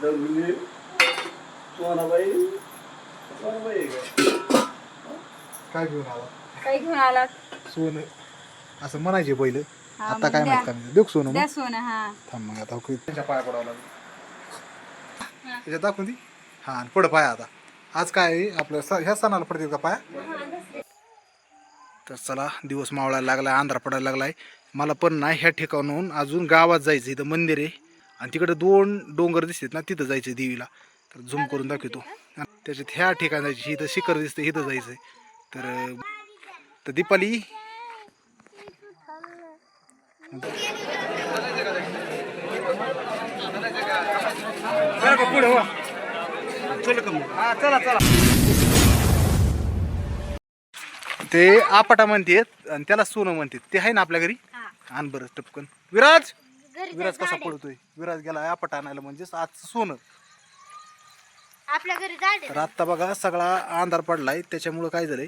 काय घेऊन आला? काय घेऊन आलात? सोनं असं म्हणायचे पहिलं. हा, आता मग काय द्या. माहित का मी देऊ सोनं द्या मग. सोनं. हा थांब मग आता त्यांच्या पाया पडावं लागेल. त्याच्यात दाखवून दे. हा आणि पुढं पाया आता. आज काय आहे आपलं ह्या सणाला पडतील का पाया? तर चला दिवस मावळायला लागलाय, अंधार पडायला लागलाय. मला पण नाही ह्या ठिकाणाहून अजून गावात जायचं. इथं मंदिर आहे आणि तिकडे 2 डोंगर दिसतात ना, तिथं जायचं देवीला. तर झूम करून दाखवतो. त्याच्यात ह्या ठिकाणी जायची. इथं शिखर दिसतं, इथं जायचंय. तर दीपाली पुढे चला चला. ते आपटा म्हणतात आणि त्याला सोनं म्हणतात. ते आहे ना आपल्या घरी. आण बरं टपकन. विराज विराज कसा पडतोय? विराज गेला आपट आणायला, म्हणजेच आज सोनं आपल्या घरी जाडे. तर आत्ता बघा सगळा अंधार पडलाय. त्याच्यामुळं काय झालंय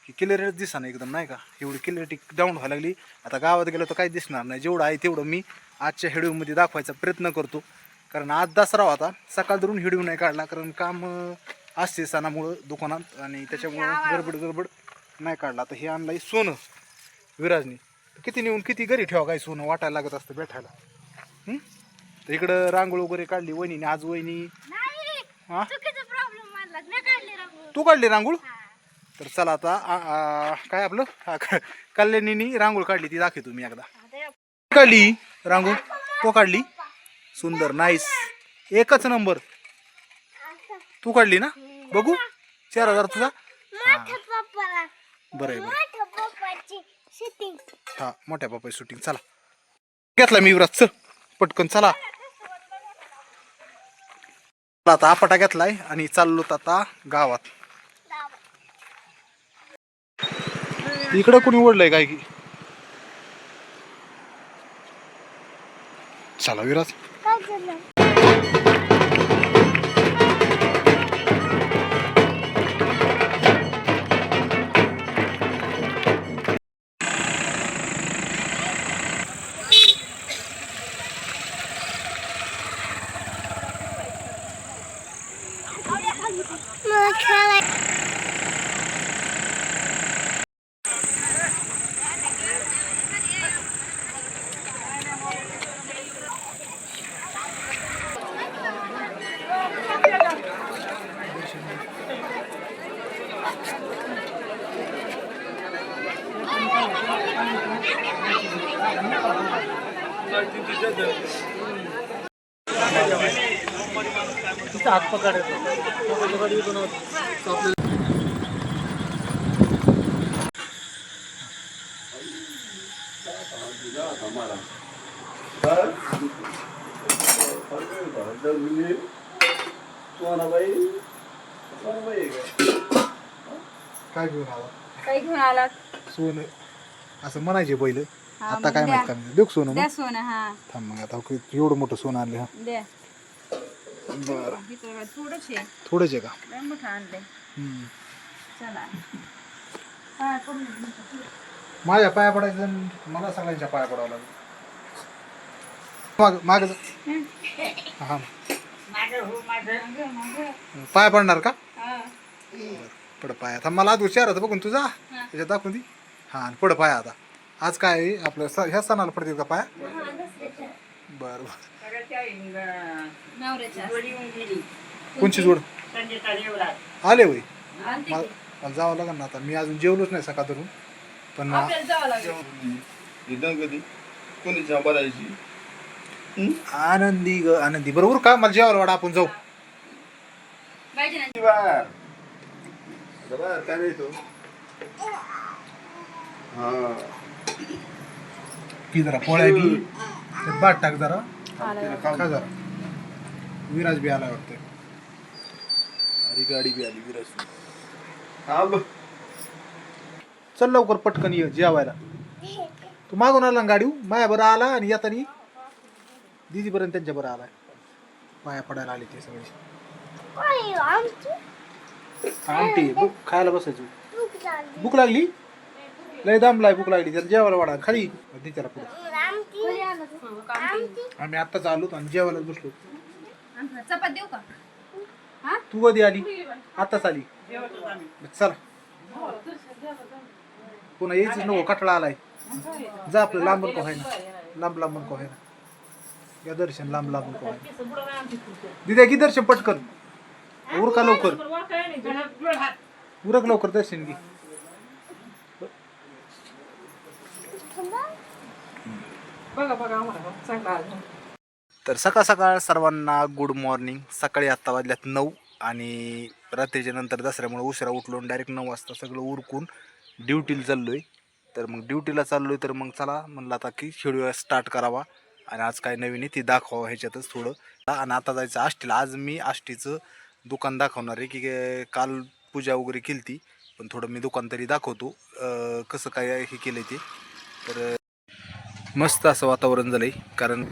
की क्लिअरिटी दिसा ना एकदम, नाही का? एवढी क्लिअरिटी डाऊन व्हायला लागली. आता गावात गेलो तर काही दिसणार नाही. जेवढं आहे तेवढं मी आजच्या व्हिडिओमध्ये दाखवायचा प्रयत्न करतो. कारण आज दसरा होता. सकाळ धरून व्हिडिओ नाही काढला, कारण काम असते सणामुळं दुकानात आणि त्याच्यामुळं गडबड नाही काढला. आता हे आणलंय सोनं विराजनी. किती नेऊन किती घरी ठेवा, काय सोनं वाटायला लागत असतं भेटायला. तर इकडं रांगोळ वगैरे काढली वहिनीने. आज वहिनी हा तू काढली रांगोळ? तर चला आता काय आपलं कल्याणीनी रांगोळ काढली ती दाखवतो मी एकदा. काढली रांगोळ तो काढली. सुंदर नाईस एकच नंबर. तू काढली ना? बघू 4000 तुझा. बरं बरं. हा मोठ्या बापाची शूटिंग. चला घेतला मी विराज. चल पटकन चला. आता आपटा घेतलाय आणि चाललो आता गावात. इकडं कोणी ओढलंय काय की? चला विराज. हात पकडायचा. काय घेऊन आला? काय घेऊन आलात? सोनं असं म्हणायचे पहिलं. हा, आता मग काय द्या. माहित का मी देऊ सोनं द्या मग. सोनं. हा थांब मग आता एवढं मोठं सोनं आणले. हा द्या. बरं थोडंच आहे. थोडंच आहे का? लय मोठं आणलंय. चला माझ्या पाया पडायचं आणि मला सगळ्यांच्या पाया पडावं लागेल. माग हा पाया पडणार का? पड पाया. आता मला आज हुशार होतं बघून तुझा त्याच्यात दाखवून दे. हा आणि पुढं पाया आता. आज काय आहे आपलं ह्या सणाला पडतील का पाया? बरं बरं. कोणची जोड आले होय? मला जावं लागेल ना आता. मी अजून जेवलोच नाही सकाळ धरून. पण कधी कोणी बरायची आनंदी ग आनंदी. बरोबर का? मला जेवायला वाडा आपण जाऊ. काय नाही तो. हा की जरा पोळ्या बी बाट टाक जरा. खा जरा. विराज बी आला वाटतं. अरे गाडी बी आली विराज. चल लवकर पटकन ये जेवायला. तू मागून आला ना गाडी माया बरं आला आणि येतानी दिदी पर्यंत त्यांच्या बरं आलाय. पाया पडायला आले ते सगळे. आमटी खायला बसायचो. भूक लागली लय दामलाय. भूक लागली त्याला जेवायला वाढा खाली त्याला पुढे. आम्ही आत्ताच आलो आणि जेवायला बसलो. चपात देऊ का? हा तू कधी आली? आताच आली. चला पुन्हा यायच नको, कटळा आलाय. जा आपलं लांबून को आहे ना, लांब लांबून को आहे ना. या दर्शन लांब लांबून को आहे. दिद्या की दर्शन पटकन उरका लवकर, उरक लवकर दर्शन घे. तर सकाळ सकाळ सर्वांना गुड मॉर्निंग. सकाळी आत्ता वाजल्यात 9 आणि रात्रीच्या नंतर दसऱ्यामुळे उशिरा उठलो. डायरेक्ट 9 वाजता सगळं उरकून ड्युटीला चाललोय. तर मग ड्युटीला चाललोय तर मग चला म्हणलं आता की शेड्यूल स्टार्ट करावा आणि आज काय नवीन आहे ती दाखवावं ह्याच्यातच थोडं. आणि आता जायचं आष्टीला. आज मी आष्टीचं दुकान दाखवणार आहे की काल पूजा वगैरे केली ती, पण थोडं मी दुकान तरी दाखवतो कसं काय हे केलं ते. तर मस्त असं वातावरण झालंय, कारण